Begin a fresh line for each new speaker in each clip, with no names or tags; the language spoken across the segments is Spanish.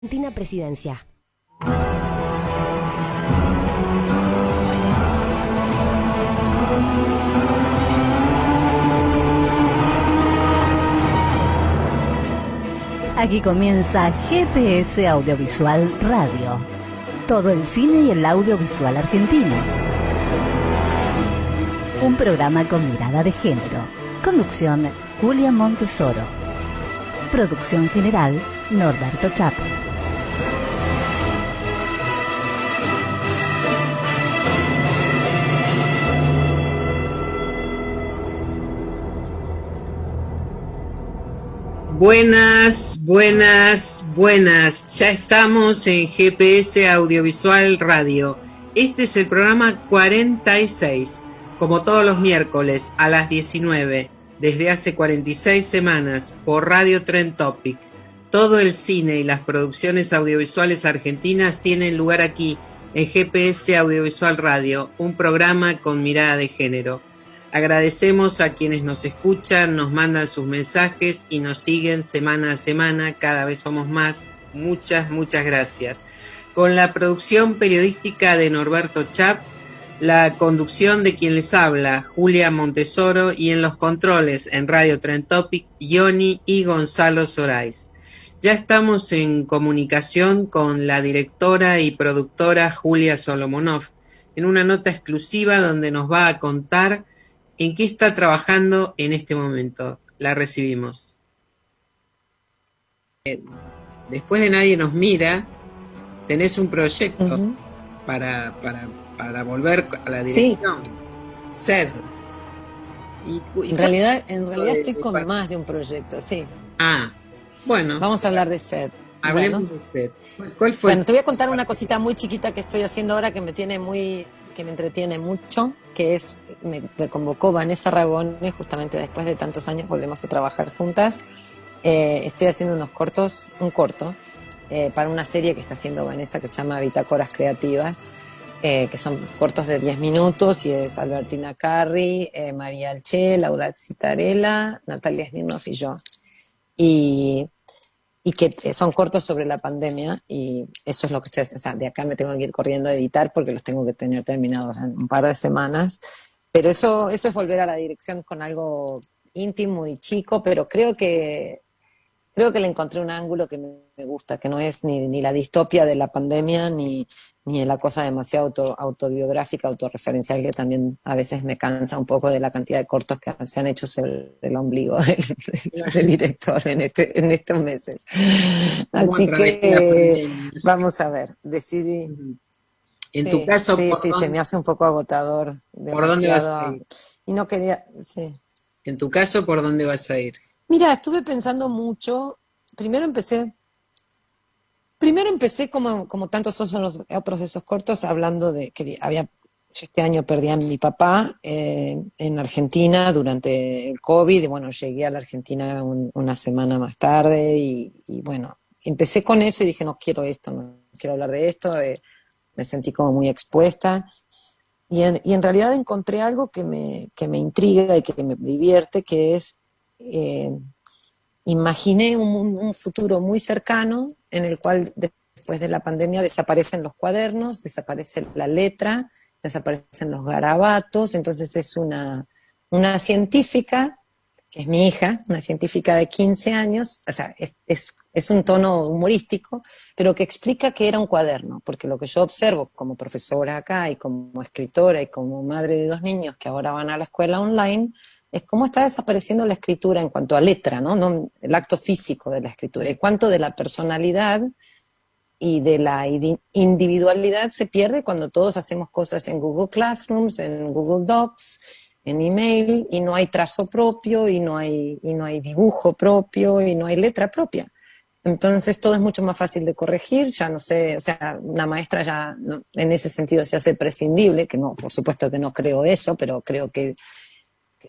Argentina Presidencia.
Aquí comienza GPS Audiovisual Radio. Todo el cine y el audiovisual argentinos. Un programa con mirada de género. Conducción, Julia Montesoro. Producción general, Norberto Chap.
Buenas, buenas, buenas. Ya estamos en GPS Audiovisual Radio. Este es el programa 46, como todos los miércoles a las 19, desde hace 46 semanas, por Radio Trend Topic. Todo el cine y las producciones audiovisuales argentinas tienen lugar aquí, en GPS Audiovisual Radio, un programa con mirada de género. Agradecemos a quienes nos escuchan, nos mandan sus mensajes y nos siguen semana a semana, cada vez somos más. Muchas, muchas gracias. Con la producción periodística de Norberto Chap, la conducción de quien les habla, Julia Montesoro, y en los controles en Radio Trend Topic, Ioni y Gonzalo Sorais. Ya estamos en comunicación con la directora y productora Julia Solomonov, en una nota exclusiva donde nos va a contar ¿en qué está trabajando en este momento? La recibimos. Después de Nadie nos mira, tenés un proyecto para volver a la dirección. Sí. SED.
En realidad estoy con más de un proyecto, sí.
Ah, bueno.
Vamos a hablar de SED.
Hablemos de SED. ¿Cuál fue?
Bueno, te voy a contar una cosita muy chiquita que estoy haciendo ahora que me entretiene mucho, que es, me convocó Vanessa Ragone, justamente después de tantos años volvemos a trabajar juntas. Estoy haciendo un corto, para una serie que está haciendo Vanessa que se llama Bitácoras Creativas, que son cortos de 10 minutos y es Albertina Carri, María Alché, Laura Citarella, Natalia Smirnoff y yo. Y que son cortos sobre la pandemia, y eso es lo que estoy haciendo. O sea, de acá me tengo que ir corriendo a editar porque los tengo que tener terminados en un par de semanas. Pero eso es volver a la dirección con algo íntimo y chico, pero creo que le encontré un ángulo que me gusta, que no es ni la distopia de la pandemia, ni la cosa demasiado autobiográfica, autorreferencial, que también a veces me cansa un poco de la cantidad de cortos que se han hecho sobre el ombligo del director en estos meses. Así que vamos a ver, decidí.
En tu caso,
sí, se me hace un poco agotador, demasiado. Y no quería, sí.
En tu caso, ¿por dónde vas a ir?
Mira, estuve pensando mucho. Primero empecé como tantos otros de esos cortos, hablando de que yo este año perdí a mi papá en Argentina durante el COVID, y bueno, llegué a la Argentina una semana más tarde, y bueno, empecé con eso y dije, no quiero hablar de esto, me sentí como muy expuesta, y en realidad encontré algo que me intriga y que me divierte, que es... imaginé un futuro muy cercano en el cual después de la pandemia desaparecen los cuadernos, desaparece la letra, desaparecen los garabatos. Entonces es una científica, que es mi hija, una científica de 15 años, o sea, es un tono humorístico, pero que explica que era un cuaderno, porque lo que yo observo como profesora acá y como escritora y como madre de 2 niños que ahora van a la escuela online, es cómo está desapareciendo la escritura en cuanto a letra, ¿no? El acto físico de la escritura, y cuánto de la personalidad y de la individualidad se pierde cuando todos hacemos cosas en Google Classrooms, en Google Docs, en email, y no hay trazo propio, y no hay dibujo propio, y no hay letra propia. Entonces todo es mucho más fácil de corregir, ya no sé, o sea, una maestra ya no, en ese sentido se hace prescindible, que no, por supuesto que no creo eso, pero creo que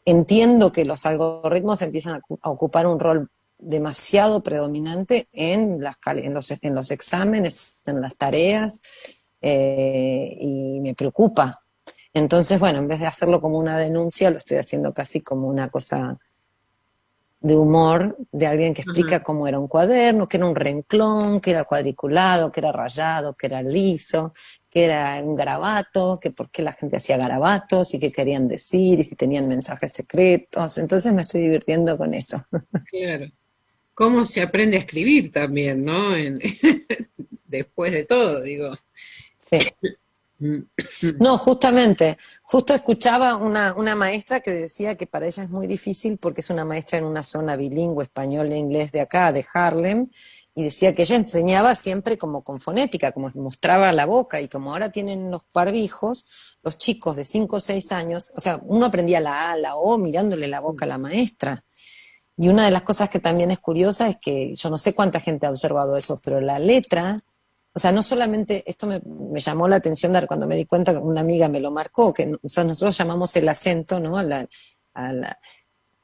entiendo que los algoritmos empiezan a ocupar un rol demasiado predominante en los exámenes, en las tareas, y me preocupa. Entonces, bueno, en vez de hacerlo como una denuncia, lo estoy haciendo casi como una cosa de humor de alguien que explica
Ajá.
cómo era un cuaderno, que era un renglón, que era cuadriculado, que era rayado, que era liso, que era un garabato, que por qué la gente hacía garabatos y qué querían decir y si tenían mensajes secretos. Entonces me estoy divirtiendo con eso.
Claro. ¿Cómo se aprende a escribir también, no? Después de todo, digo.
Sí.
Mm.
No, justamente, justo escuchaba una maestra que decía que para ella es muy difícil porque es una maestra en una zona bilingüe, español e inglés de acá, de Harlem, y decía que ella enseñaba siempre como con fonética, como mostraba la boca, y como ahora tienen los barbijos, los chicos de 5 o 6 años, o sea, uno aprendía la A, la O, mirándole la boca a la maestra. Y una de las cosas que también es curiosa es que yo no sé cuánta gente ha observado eso, pero la letra, o sea, no solamente, esto me llamó la atención cuando me di cuenta, una amiga me lo marcó, que o sea, nosotros llamamos el acento, ¿no? A la-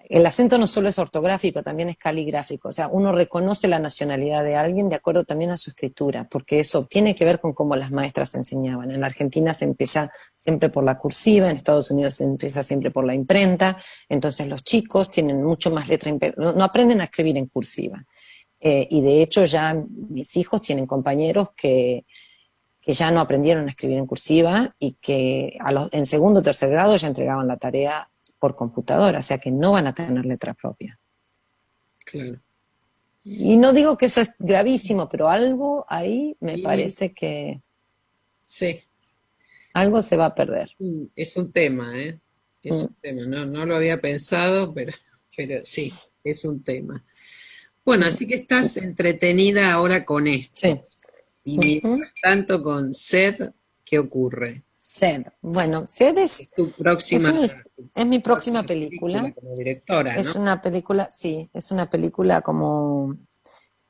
el acento no solo es ortográfico, también es caligráfico. O sea, uno reconoce la nacionalidad de alguien de acuerdo también a su escritura, porque eso tiene que ver con cómo las maestras enseñaban. En la Argentina se empieza siempre por la cursiva, en Estados Unidos se empieza siempre por la imprenta, entonces los chicos tienen mucho más letra, no aprenden a escribir en cursiva. Y de hecho ya mis hijos tienen compañeros que ya no aprendieron a escribir en cursiva y que en segundo o tercer grado ya entregaban la tarea por computadora, o sea que no van a tener letra propia.
Claro.
Y no digo que eso es gravísimo, pero algo ahí me
Y
parece que
sí,
algo se va a perder.
es un tema, ¿eh? Es
Mm,
un tema. No, no lo había pensado, pero sí, es un tema. Bueno,
mm,
así que estás entretenida ahora con esto.
sí.
Y
Ujú.
mientras tanto con Sed, ¿qué ocurre?
Sed. Bueno, Sed
Es tu
es,
próxima,
una, es mi próxima
próxima película
película.
como directora, ¿no?
Es una película, sí, es una película como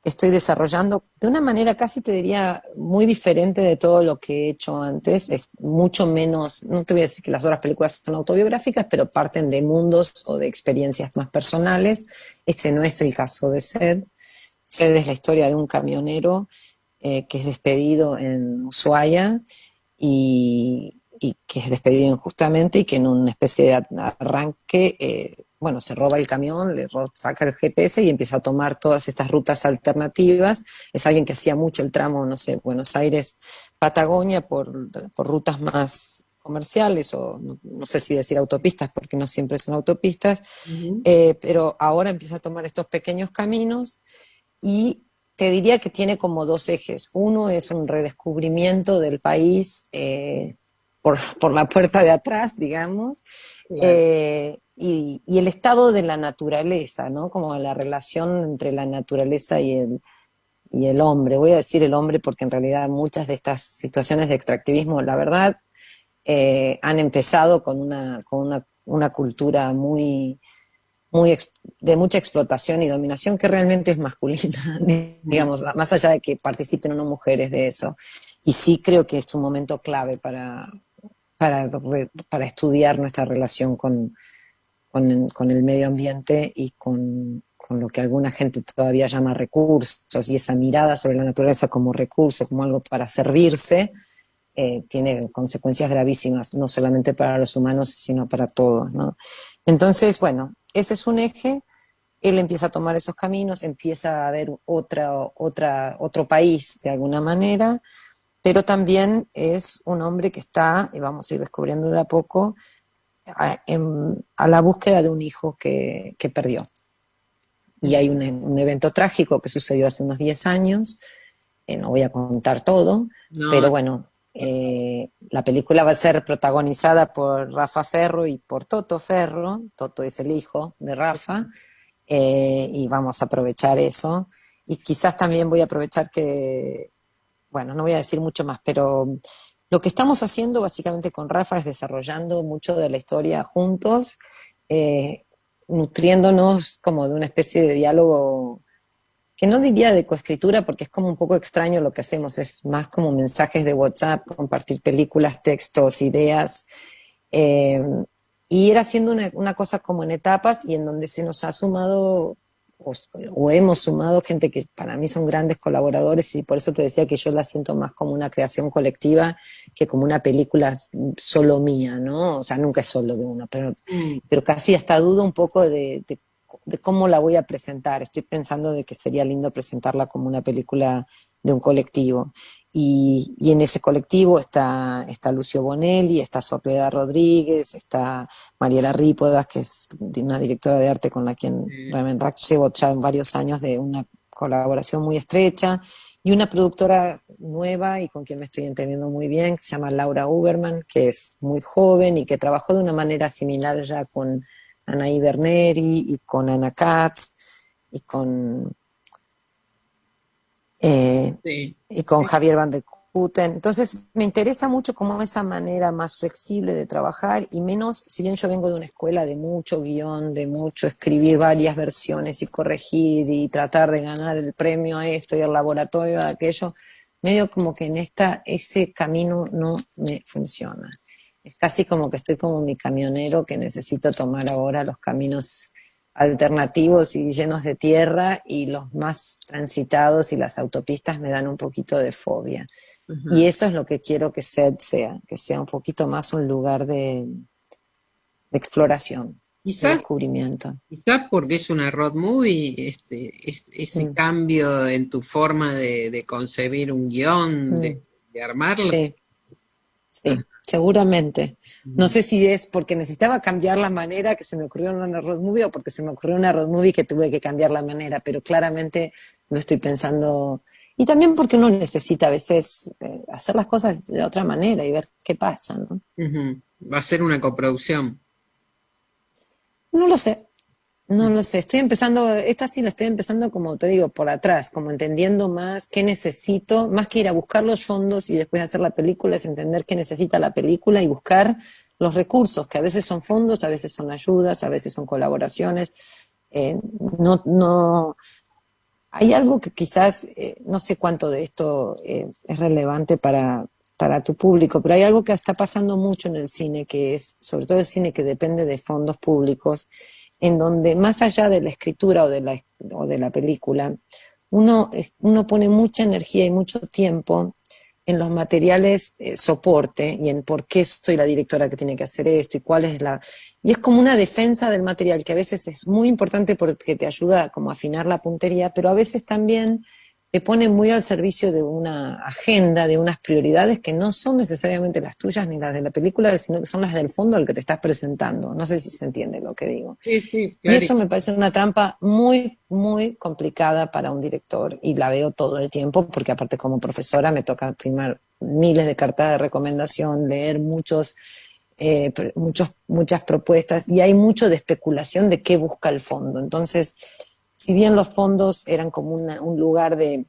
que estoy desarrollando de una manera casi te diría muy diferente de todo lo que he hecho antes. Es mucho menos, no te voy a decir que las otras películas son autobiográficas, pero parten de mundos o de experiencias más personales. Este no es el caso de Sed. Sed es la historia de un camionero que es despedido en Ushuaia y que es despedido injustamente y que en una especie de arranque, bueno, se roba el camión, saca el GPS y empieza a tomar todas estas rutas alternativas. Es alguien que hacía mucho el tramo, no sé, Buenos Aires, Patagonia, por rutas más comerciales o no sé si decir autopistas porque no siempre son autopistas,
Ujú.
pero ahora empieza a tomar estos pequeños caminos y te diría que tiene como dos ejes. Uno es un redescubrimiento del país por la puerta de atrás, digamos,
Claro.
y el estado de la naturaleza, ¿no? Como la relación entre la naturaleza y el hombre. Voy a decir el hombre porque en realidad muchas de estas situaciones de extractivismo, la verdad, han empezado con una cultura de mucha explotación y dominación que realmente es masculina,
Mm.
digamos, más allá de que participen o no mujeres de eso. Y sí creo que es un momento clave para estudiar nuestra relación con el medio ambiente y con lo que alguna gente todavía llama recursos y esa mirada sobre la naturaleza como recurso, como algo para servirse, tiene consecuencias gravísimas, no solamente para los humanos, sino para todos, ¿no? Entonces, bueno, ese es un eje. Él empieza a tomar esos caminos, empieza a ver otro país de alguna manera, pero también es un hombre que está, y vamos a ir descubriendo de a poco, a la búsqueda de un hijo que perdió. Y hay un evento trágico que sucedió hace unos 10 años, no voy a contar todo,
No,
pero bueno, la película va a ser protagonizada por Rafa Ferro y por Toto Ferro. Toto es el hijo de Rafa, y vamos a aprovechar eso. Y quizás también voy a aprovechar que, bueno, no voy a decir mucho más, pero lo que estamos haciendo básicamente con Rafa es desarrollando mucho de la historia juntos, eh, nutriéndonos como de una especie de diálogo que no diría de coescritura porque es como un poco extraño lo que hacemos, es más como mensajes de WhatsApp, compartir películas, textos, ideas, eh, y ir haciendo una cosa como en etapas y en donde se nos ha sumado o hemos sumado gente que para mí son grandes colaboradores y por eso te decía que yo la siento más como una creación colectiva que como una película solo mía, ¿no? O sea, nunca es solo de uno, pero
mm,
casi hasta dudo un poco de cómo la voy a presentar. Estoy pensando de que sería lindo presentarla como una película de un colectivo. Y en ese colectivo está Lucio Bonelli, está Soledad Rodríguez, está Mariela Rípodas, que es una directora de arte con la quien realmente llevo ya varios años de una colaboración muy estrecha, y una productora nueva y con quien me estoy entendiendo muy bien, que se llama Laura Uberman, que es muy joven y que trabajó de una manera similar ya con Anaí Berneri y con Ana Katz y con
Sí.
y con Javier Van der Putten. Entonces, me interesa mucho como esa manera más flexible de trabajar y menos, si bien yo vengo de una escuela de mucho guión, de mucho escribir varias versiones y corregir y tratar de ganar el premio a esto y el laboratorio a aquello, medio como que ese camino no me funciona. Es casi como que estoy como mi camionero que necesito tomar ahora los caminos alternativos y llenos de tierra, y los más transitados y las autopistas me dan un poquito de fobia.
Ajá.
Y eso es lo que quiero que SED sea, que sea un poquito más un lugar de exploración, de
Quizás,
descubrimiento.
quizás porque es una road movie, ese cambio en tu forma de concebir un guión, de armarlo.
Sí, sí, seguramente. No sé si es porque necesitaba cambiar la manera que se me ocurrió en una road movie o porque se me ocurrió una road movie que tuve que cambiar la manera, pero claramente lo estoy pensando. Y también porque uno necesita a veces hacer las cosas de otra manera y ver qué pasa, ¿no?
Ujú. Va a ser una coproducción.
No lo sé. No lo sé, estoy empezando, esta sí la estoy empezando como te digo, por atrás, como entendiendo más qué necesito, más que ir a buscar los fondos y después hacer la película, es entender qué necesita la película y buscar los recursos, que a veces son fondos, a veces son ayudas, a veces son colaboraciones. No, hay algo que quizás, no sé cuánto de esto es relevante para tu público, pero hay algo que está pasando mucho en el cine, que es, sobre todo el cine que depende de fondos públicos, en donde más allá de la escritura o de la película, uno pone mucha energía y mucho tiempo en los materiales soporte y en por qué soy la directora que tiene que hacer esto y cuál es la... Y es como una defensa del material que a veces es muy importante porque te ayuda como a afinar la puntería, pero a veces también te pone muy al servicio de una agenda, de unas prioridades que no son necesariamente las tuyas ni las de la película, sino que son las del fondo al que te estás presentando. No sé si se entiende lo que digo.
Sí, sí,
Y eso
claro.
me parece una trampa muy, muy complicada para un director, y la veo todo el tiempo, porque aparte como profesora me toca firmar miles de cartas de recomendación, leer muchas propuestas, y hay mucho de especulación de qué busca el fondo. Entonces, si bien los fondos eran como un lugar de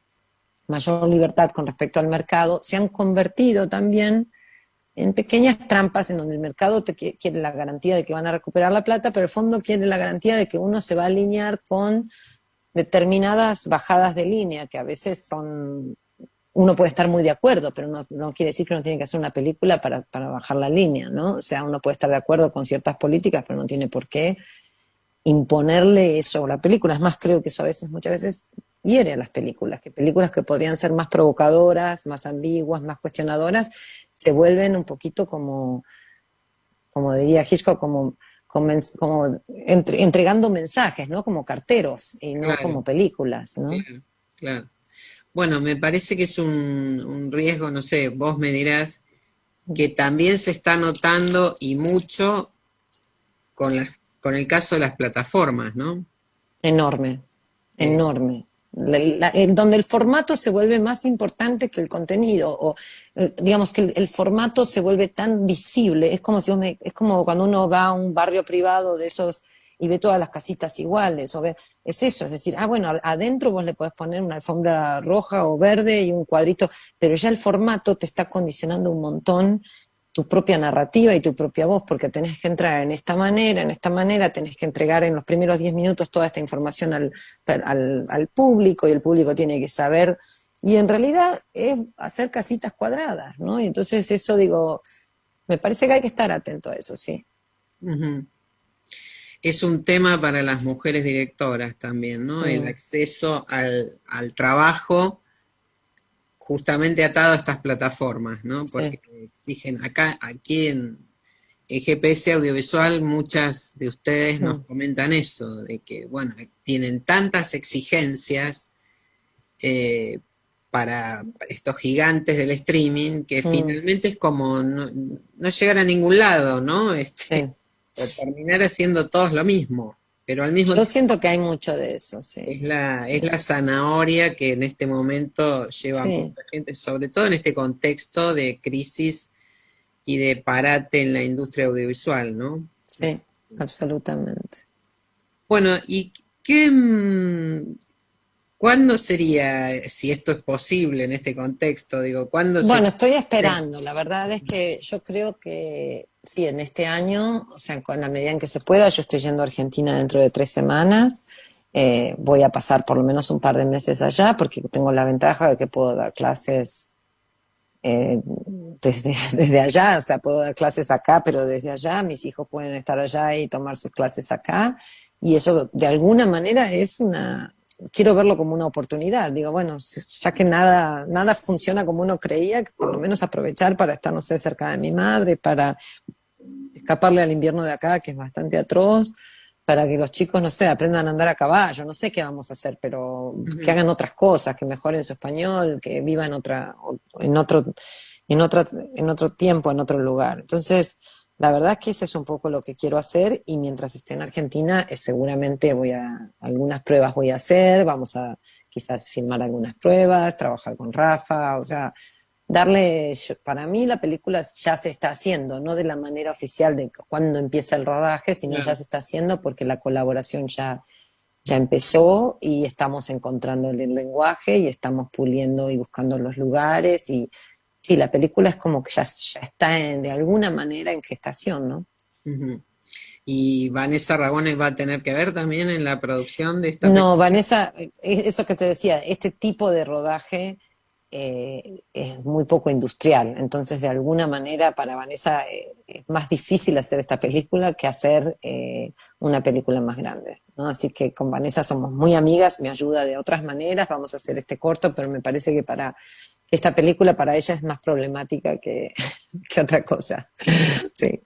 mayor libertad con respecto al mercado, se han convertido también en pequeñas trampas en donde el mercado quiere la garantía de que van a recuperar la plata, pero el fondo quiere la garantía de que uno se va a alinear con determinadas bajadas de línea, que a veces uno puede estar muy de acuerdo, pero no quiere decir que uno tiene que hacer una película para bajar la línea, ¿no? O sea, uno puede estar de acuerdo con ciertas políticas, pero no tiene por qué imponerle eso a la película. Es más, creo que eso muchas veces hiere a las películas, que películas que podrían ser más provocadoras, más ambiguas, más cuestionadoras, se vuelven un poquito como diría Hitchcock, como entregando mensajes, ¿no? Como carteros y no
Claro,
como películas, ¿no?
claro, claro. Bueno, me parece que es un riesgo, no sé, vos me dirás, que también se está notando y mucho con el caso de las plataformas, ¿no?
Enorme, enorme. En donde el formato se vuelve más importante que el contenido, o digamos que el formato se vuelve tan visible, es como es como cuando uno va a un barrio privado de esos y ve todas las casitas iguales, es eso, es decir, bueno, adentro vos le podés poner una alfombra roja o verde y un cuadrito, pero ya el formato te está condicionando un montón tu propia narrativa y tu propia voz, porque tenés que entrar en esta manera, tenés que entregar en los primeros 10 minutos toda esta información al público, y el público tiene que saber, y en realidad es hacer casitas cuadradas, ¿no? Y entonces eso, digo, me parece que hay que estar atento a eso, sí.
Uh-huh. Es un tema para las mujeres directoras también, ¿no? El acceso al trabajo justamente atado a estas plataformas, ¿no? Porque exigen aquí GPS Audiovisual, muchas de ustedes nos comentan eso, de que, bueno, tienen tantas exigencias para estos gigantes del streaming que finalmente es como no llegar a ningún lado, ¿no?
Sí.
O terminar haciendo todos lo mismo, pero al mismo
Yo
tiempo
siento que hay mucho de eso, sí.
es la zanahoria que en este momento lleva a mucha gente, sobre todo en este contexto de crisis y de parate en la industria audiovisual, ¿no?
Sí, absolutamente.
Bueno, ¿y cuándo sería, si esto es posible en este contexto, digo, cuándo
Bueno, estoy esperando. La verdad es que yo creo que sí, en este año, o sea, con la medida en que se pueda, yo estoy yendo a Argentina dentro de 3 semanas. Voy a pasar por lo menos un par de meses allá porque tengo la ventaja de que puedo dar clases desde allá, o sea, puedo dar clases acá, pero desde allá mis hijos pueden estar allá y tomar sus clases acá, y eso de alguna manera quiero verlo como una oportunidad. Digo, bueno, ya que nada funciona como uno creía, que por lo menos aprovechar para estar, no sé, cerca de mi madre, para escaparle al invierno de acá, que es bastante atroz, para que los chicos, no sé, aprendan a andar a caballo, no sé qué vamos a hacer, pero que hagan otras cosas, que mejoren su español, que vivan en otro tiempo, en otro lugar. Entonces, la verdad es que ese es un poco lo que quiero hacer, y mientras esté en Argentina, seguramente algunas pruebas voy a hacer, vamos a quizás filmar algunas pruebas, trabajar con Rafa, o sea, para mí la película ya se está haciendo, no de la manera oficial de cuando empieza el rodaje, sino ya se está haciendo porque la colaboración ya empezó y estamos encontrando el lenguaje y estamos puliendo y buscando los lugares, y sí, la película es como que ya está de alguna manera en gestación, ¿no?
¿Y Vanessa Ragones va a tener que ver también en la producción de esta
No,
película?
Vanessa, eso que te decía, este tipo de rodaje es muy poco industrial, entonces de alguna manera para Vanessa es más difícil hacer esta película que hacer una película más grande, ¿no? Así que con Vanessa somos muy amigas, me ayuda de otras maneras, vamos a hacer este corto, pero me parece que esta película para ella es más problemática que otra cosa. Sí.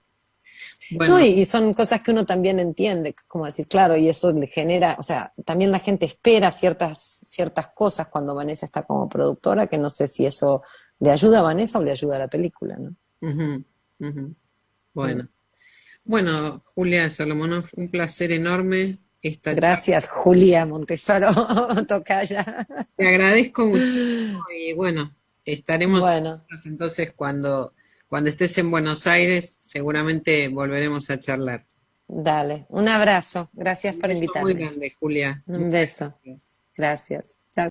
Bueno,
No, y son cosas que uno también entiende, como decir, claro, y eso le genera, o sea, también la gente espera ciertas cosas cuando Vanessa está como productora, que no sé si eso le ayuda a Vanessa o le ayuda a la película, ¿no?
Bueno. Bueno, Julia Solomonov, un placer enorme esta
Gracias, Julia Montesoro Tocaya.
Te agradezco muchísimo y bueno, estaremos entonces cuando estés en Buenos Aires, seguramente volveremos a charlar.
Dale, un abrazo, gracias por invitarme.
Un beso muy grande, Julia.
Un beso. Gracias. Chao.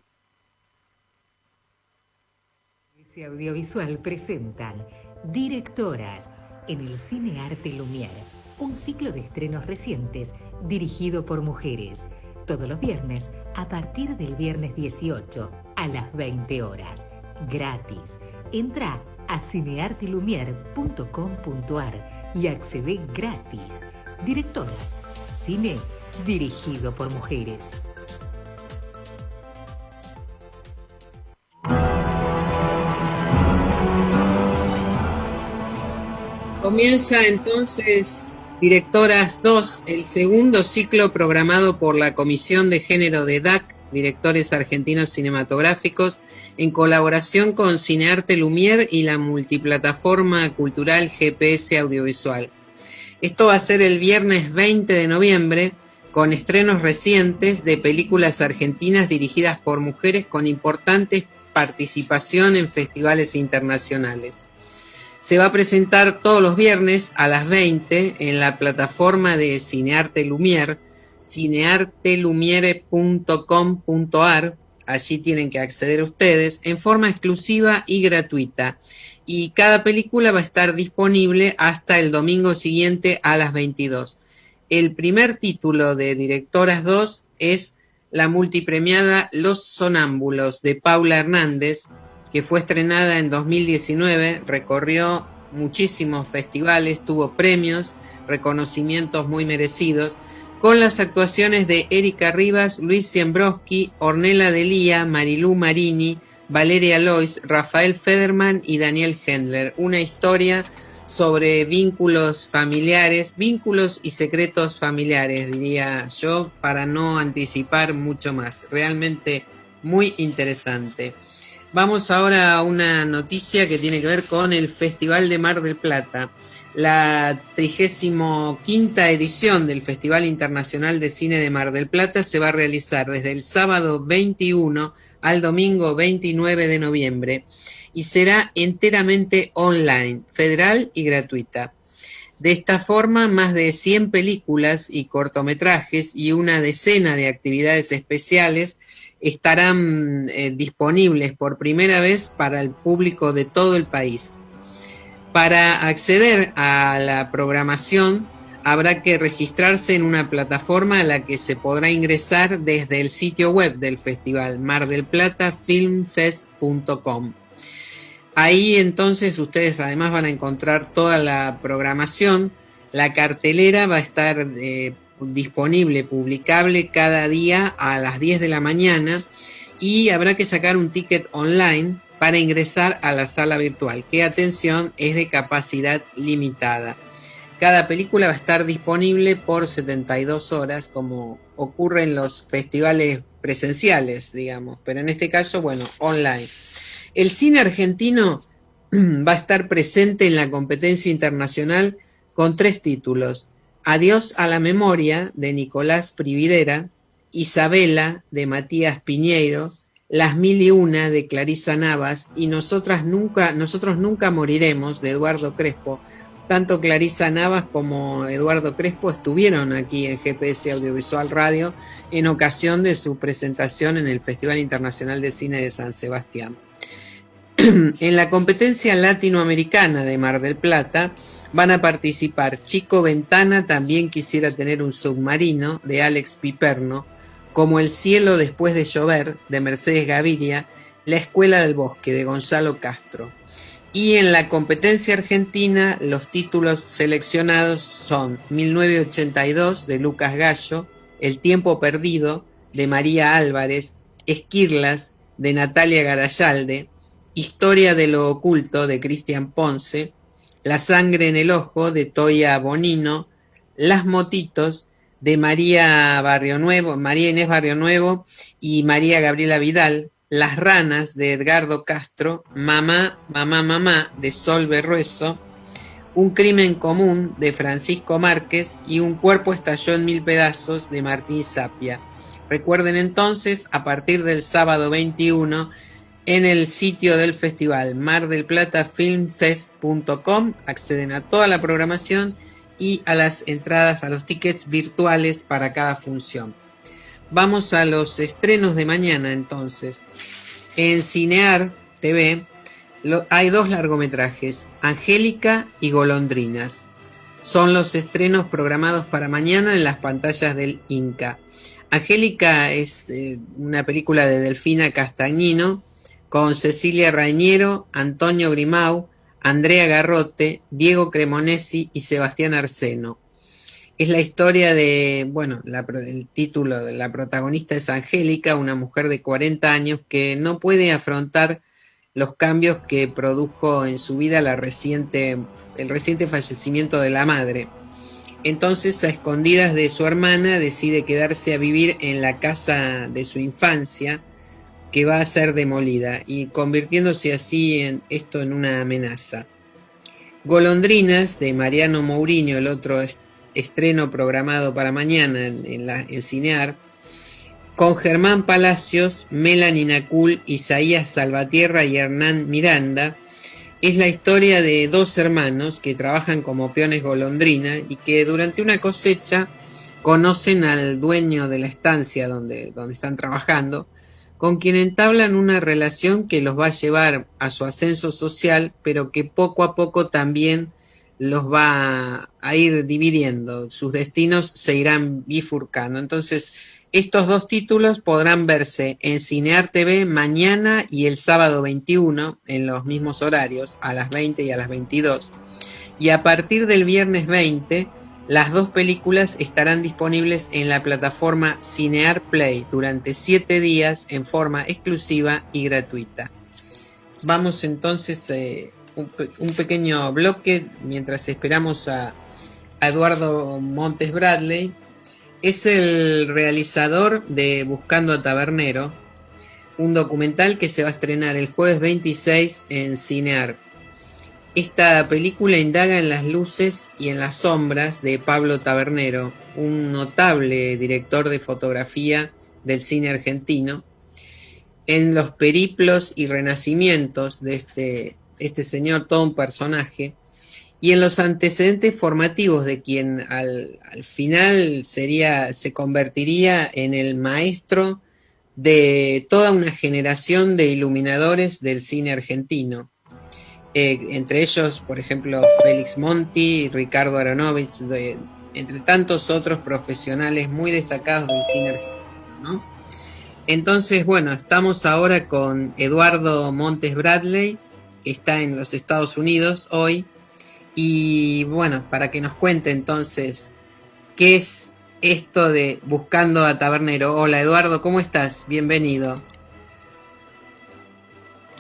Audiovisual presentan Directoras en el Cine Arte Lumière, un ciclo de estrenos recientes dirigido por mujeres, todos los viernes a partir del viernes 18 a las 20 horas, gratis. Entra a cineartelumiere.com.ar y accede gratis. Directoras, cine dirigido por mujeres.
Comienza entonces Directoras 2, el segundo ciclo programado por la Comisión de Género de DAC, Directores Argentinos Cinematográficos, en colaboración con Cinearte Lumière y la multiplataforma cultural GPS Audiovisual. Esto va a ser el viernes 20 de noviembre, con estrenos recientes de películas argentinas dirigidas por mujeres con importante participación en festivales internacionales. Se va a presentar todos los viernes a las 20 en la plataforma de Cinearte Lumière, cineartelumiere.com.ar. Allí tienen que acceder ustedes en forma exclusiva y gratuita. Y cada película va a estar disponible hasta el domingo siguiente a las 22. El primer título de Directoras 2 es la multipremiada Los Sonámbulos de Paula Hernández, que fue estrenada en 2019, recorrió muchísimos festivales, tuvo premios, reconocimientos muy merecidos, con las actuaciones de Erika Rivas, Luis Siembrowski, Ornella Delía, Marilú Marini, Valeria Lois, Rafael Federman y Daniel Hendler. Una historia sobre vínculos familiares, vínculos y secretos familiares, diría yo, para no anticipar mucho más. Realmente muy interesante. Vamos ahora a una noticia que tiene que ver con el Festival de Mar del Plata. La 35ª edición del Festival Internacional de Cine de Mar del Plata se va a realizar desde el sábado 21 al domingo 29 de noviembre y será enteramente online, federal y gratuita. De esta forma, más de 100 películas y cortometrajes y una decena de actividades especiales estarán disponibles por primera vez para el público de todo el país. Para acceder a la programación habrá que registrarse en una plataforma a la que se podrá ingresar desde el sitio web del festival, mardelplatafilmfest.com. Ahí entonces ustedes además van a encontrar toda la programación. La cartelera va a estar disponible, publicable cada día a las 10 de la mañana y habrá que sacar un ticket online para ingresar a la sala virtual, que atención, es de capacidad limitada. Cada película va a estar disponible por 72 horas, como ocurre en los festivales presenciales, digamos, pero en este caso, bueno, online. El cine argentino va a estar presente en la competencia internacional con 3 títulos: Adiós a la memoria, de Nicolás Prividera; Isabela, de Matías Piñeiro; Las mil y una, de Clarisa Navas; y Nosotros nunca moriremos, de Eduardo Crespo. Tanto Clarisa Navas como Eduardo Crespo estuvieron aquí en GPS Audiovisual Radio en ocasión de su presentación en el Festival Internacional de Cine de San Sebastián. En la competencia latinoamericana de Mar del Plata van a participar Chico Ventana, También quisiera tener un submarino, de Alex Piperno; Como el cielo después de llover, de Mercedes Gaviria; La escuela del bosque, de Gonzalo Castro. Y en la competencia argentina los títulos seleccionados son 1982, de Lucas Gallo; El tiempo perdido, de María Álvarez; Esquirlas, de Natalia Garayalde; Historia de lo oculto, de Cristian Ponce; La sangre en el ojo, de Toya Bonino; Las motitos, de María Inés Barrionuevo y María Gabriela Vidal; Las ranas, de Edgardo Castro; Mamá, de Sol Berrueso; Un crimen común, de Francisco Márquez; y Un cuerpo estalló en 1000 pedazos, de Martín Sapia. Recuerden entonces, a partir del sábado 21, en el sitio del festival, mardelplatafilmfest.com, acceden a toda la programación y a las entradas, a los tickets virtuales para cada función. Vamos a los estrenos de mañana entonces. En Cinear TV hay 2 largometrajes, Angélica y Golondrinas. Son los estrenos programados para mañana en las pantallas del Inca. Angélica es una película de Delfina Castagnino, con Cecilia Rainiero, Antonio Grimau, Andrea Garrote, Diego Cremonesi y Sebastián Arseno. Es la historia de, el título de la protagonista es Angélica, una mujer de 40 años que no puede afrontar los cambios que produjo en su vida el reciente fallecimiento de la madre. Entonces, a escondidas de su hermana, decide quedarse a vivir en la casa de su infancia, que va a ser demolida, y convirtiéndose así en una amenaza. Golondrinas, de Mariano Mourinho, el otro estreno programado para mañana en Cinear, con Germán Palacios, Melanie Nacul, Isaías Salvatierra y Hernán Miranda. Es la historia de 2 hermanos que trabajan como peones golondrina y que durante una cosecha conocen al dueño de la estancia donde están trabajando, con quien entablan una relación que los va a llevar a su ascenso social, pero que poco a poco también los va a ir dividiendo, sus destinos se irán bifurcando. Entonces, estos 2 títulos podrán verse en Cinear TV mañana y el sábado 21, en los mismos horarios, a las 20 y a las 22. Y a partir del viernes 20, las 2 películas estarán disponibles en la plataforma Cinear Play durante 7 días en forma exclusiva y gratuita. Vamos entonces un pequeño bloque mientras esperamos a Eduardo Montes Bradley. Es el realizador de Buscando a Tabernero, un documental que se va a estrenar el jueves 26 en Cinear. Esta película indaga en las luces y en las sombras de Pablo Tabernero, un notable director de fotografía del cine argentino, en los periplos y renacimientos de este señor, todo un personaje, y en los antecedentes formativos de quien al final se convertiría en el maestro de toda una generación de iluminadores del cine argentino. Entre ellos, por ejemplo, Félix Monti, Ricardo Aronovich, entre tantos otros profesionales muy destacados del cine argentino, ¿no? Entonces, bueno, estamos ahora con Eduardo Montes Bradley, que está en los Estados Unidos hoy, y bueno, para que nos cuente entonces qué es esto de Buscando a Tabernero. Hola Eduardo, ¿cómo estás? Bienvenido.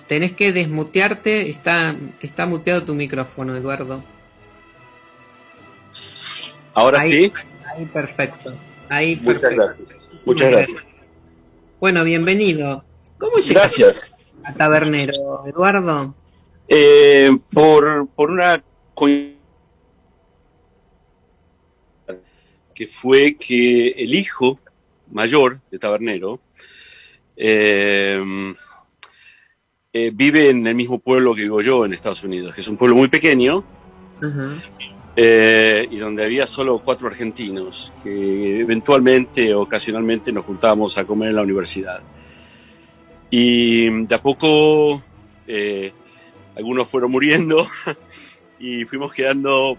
Tenés que desmutearte, está muteado tu micrófono, Eduardo.
Ahora
ahí,
sí.
Ahí perfecto. Ahí
Muchas
perfecto.
gracias. Muchas gracias.
Bueno, bienvenido. ¿Cómo llegaste
Gracias.
a Tabernero, Eduardo?
Por una coincidencia que fue que el hijo mayor de Tabernero vive en el mismo pueblo que vivo yo en Estados Unidos, que es un pueblo muy pequeño.
Uh-huh.
Y donde había solo 4 argentinos que eventualmente, ocasionalmente nos juntábamos a comer en la universidad. Y de a poco algunos fueron muriendo y fuimos quedando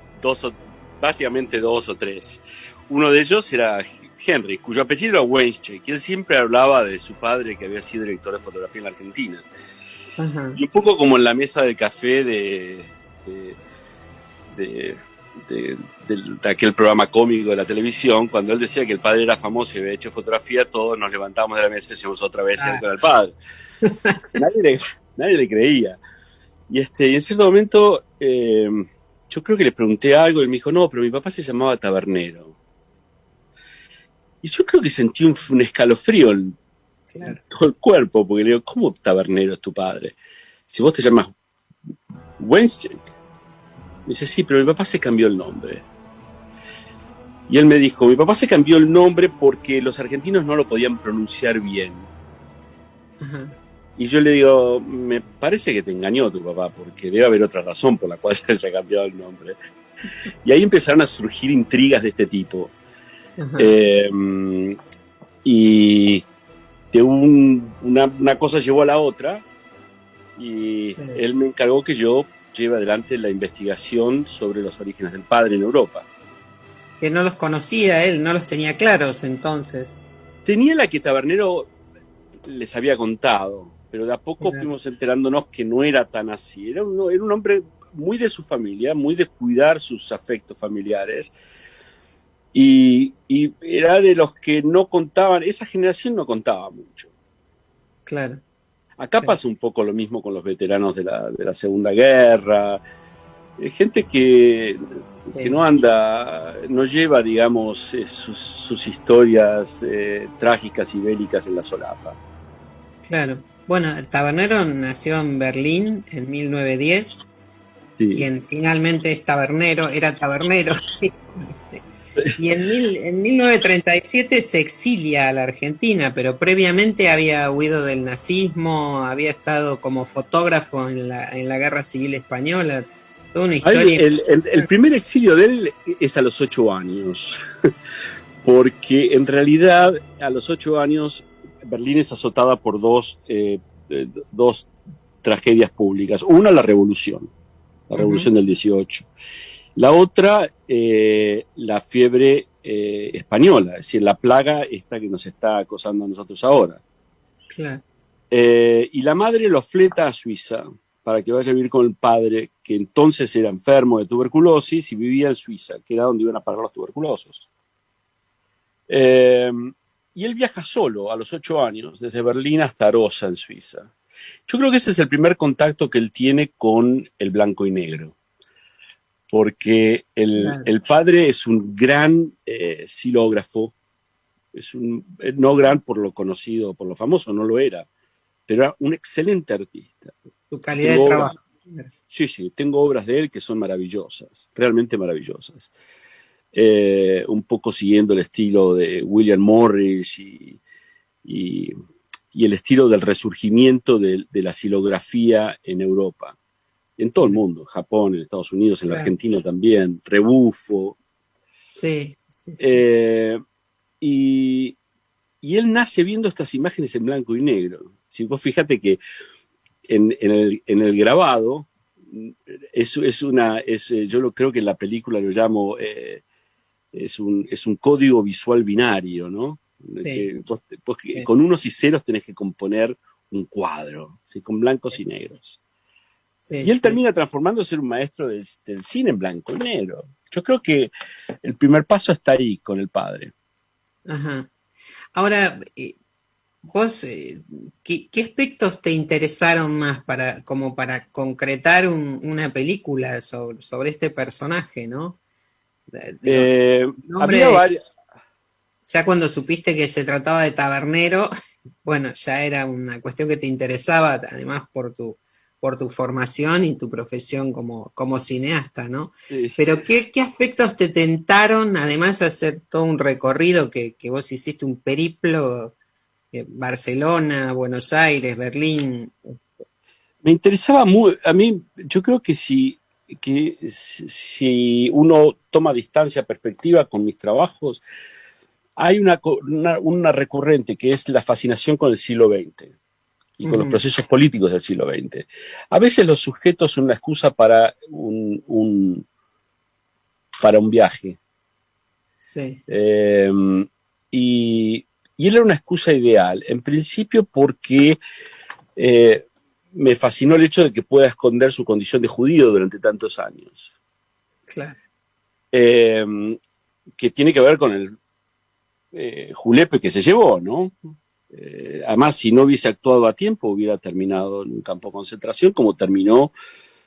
básicamente dos o tres. Uno de ellos era Henry, cuyo apellido era Weinstein, que él siempre hablaba de su padre que había sido director de fotografía en la Argentina. Uh-huh. Y un poco como en la mesa del café de aquel programa cómico de la televisión, cuando él decía que el padre era famoso y había hecho fotografía, todos nos levantamos de la mesa y decíamos otra vez con el padre. nadie le creía. Y en cierto momento yo creo que le pregunté algo y él me dijo, no, pero mi papá se llamaba Tabernero. Y yo creo que sentí un escalofrío en todo el cuerpo, porque le digo, ¿cómo Tabernero es tu padre? Si vos te llamas Weinstein. Me dice, sí, pero mi papá se cambió el nombre. Y él me dijo, mi papá se cambió el nombre porque los argentinos no lo podían pronunciar bien. Uh-huh. Y yo le digo, me parece que te engañó tu papá, porque debe haber otra razón por la cual se haya cambiado el nombre. Y ahí empezaron a surgir intrigas de este tipo. Uh-huh. Y de una cosa llevó a la otra, y él me encargó que yo lleve adelante la investigación sobre los orígenes del padre en Europa.
Que no los conocía él, no los tenía claros entonces.
Tenía la que Tabernero les había contado, pero de a poco fuimos enterándonos que no era tan así. Era un hombre muy de su familia, muy de cuidar sus afectos familiares, y era de los que no contaban, esa generación no contaba mucho.
Claro.
Acá pasa un poco lo mismo con los veteranos de la Segunda Guerra, gente que no lleva, digamos, sus historias trágicas y bélicas en la solapa.
Claro. Bueno, Tabernero nació en Berlín en 1910, sí. Quien finalmente es tabernero, era tabernero. Y en 1937 se exilia a la Argentina, pero previamente había huido del nazismo, había estado como fotógrafo en la Guerra Civil Española, toda una historia.
El primer exilio de él es a los 8 años, porque en realidad a los 8 años Berlín es azotada por dos tragedias públicas. Una, la revolución del 18. La otra, la fiebre española, es decir, la plaga esta que nos está acosando a nosotros ahora.
Claro.
Y la madre lo fleta a Suiza para que vaya a vivir con el padre, que entonces era enfermo de tuberculosis y vivía en Suiza, que era donde iban a parar los tuberculosos. Y él viaja solo a los 8 años, desde Berlín hasta Arosa, en Suiza. Yo creo que ese es el primer contacto que él tiene con el blanco y negro, porque el padre es un gran xilógrafo, no gran por lo conocido, por lo famoso, no lo era, pero era un excelente artista.
Tu calidad de trabajo.
Sí, tengo obras de él que son maravillosas, realmente maravillosas. Un poco siguiendo el estilo de William Morris y el estilo del resurgimiento de la xilografía en Europa, en todo el mundo, en Japón, en Estados Unidos, en la Argentina también, Rebufo.
Sí.
Y él nace viendo estas imágenes en blanco y negro. Si vos fíjate que en el grabado, yo creo que en la película lo llamo, es un código visual binario, ¿no?
Sí.
Que con unos y ceros tenés que componer un cuadro, ¿sí? Con blancos y negros. Sí, y él termina transformándose en un maestro del cine en blanco y negro. Yo creo que el primer paso está ahí con el padre.
Ajá. Ahora, vos, ¿qué aspectos te interesaron más como para concretar una película sobre este personaje, ¿no?
Había varias.
Ya cuando supiste que se trataba de Tabernero, bueno, ya era una cuestión que te interesaba, además por tu formación y tu profesión como cineasta, ¿no?
Sí.
Pero ¿qué aspectos te tentaron, además de hacer todo un recorrido que vos hiciste un periplo, Barcelona, Buenos Aires, Berlín?
Me interesaba muy, a mí, yo creo que si uno toma distancia, perspectiva con mis trabajos, hay una recurrente que es la fascinación con el siglo XX y con los procesos políticos del siglo XX. A veces los sujetos son una excusa para un viaje.
Sí.
Y él era una excusa ideal, en principio porque me fascinó el hecho de que pueda esconder su condición de judío durante tantos años.
Claro.
Que tiene que ver con el julepe que se llevó, ¿no? Además, si no hubiese actuado a tiempo, hubiera terminado en un campo de concentración, como terminó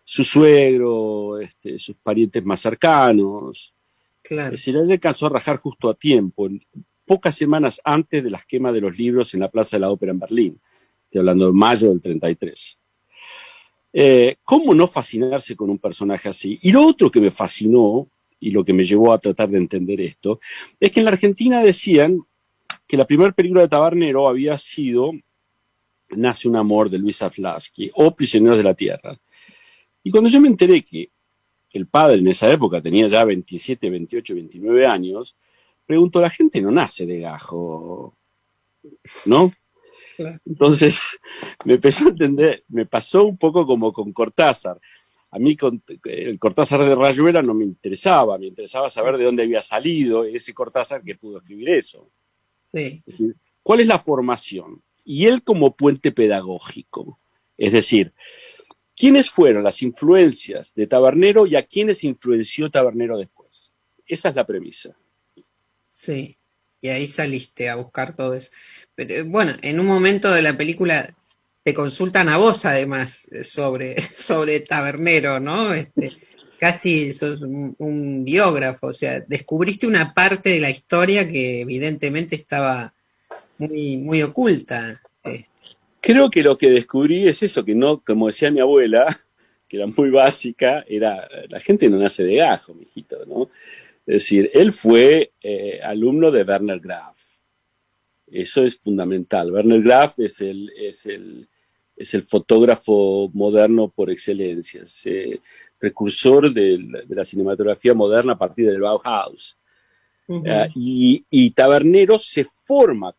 su suegro, sus parientes más cercanos.
Claro.
Es decir, él alcanzó a rajar justo a tiempo, pocas semanas antes de las quemas de los libros en la Plaza de la Ópera en Berlín. Estoy hablando de mayo del 33. ¿Cómo no fascinarse con un personaje así? Y lo otro que me fascinó, y lo que me llevó a tratar de entender esto, es que en la Argentina decían que la primera película de Tabernero había sido Nace un amor de Luis Aflasky o Prisioneros de la Tierra. Y cuando yo me enteré que el padre en esa época tenía ya 27, 28, 29 años, pregunto, la gente no nace de gajo, ¿no?
Claro.
Entonces me empezó a entender, me pasó un poco como con Cortázar. A mí el Cortázar de Rayuela no me interesaba, me interesaba saber de dónde había salido ese Cortázar que pudo escribir eso.
Sí.
Es decir, ¿cuál es la formación? Y él como puente pedagógico. Es decir, ¿quiénes fueron las influencias de Tabernero y a quiénes influenció Tabernero después? Esa es la premisa.
Sí, y ahí saliste a buscar todo eso. Pero bueno, en un momento de la película te consultan a vos además sobre Tabernero, ¿no? Casi sos un biógrafo, o sea, descubriste una parte de la historia que evidentemente estaba muy, muy oculta.
Creo que lo que descubrí es eso, que no, como decía mi abuela, que era muy básica, era la gente no nace de gajo, mijito, ¿no? Es decir, él fue alumno de Werner Graf. Eso es fundamental. Werner Graf es el fotógrafo moderno por excelencia, es precursor de la cinematografía moderna a partir del Bauhaus. Y Tabernero se forma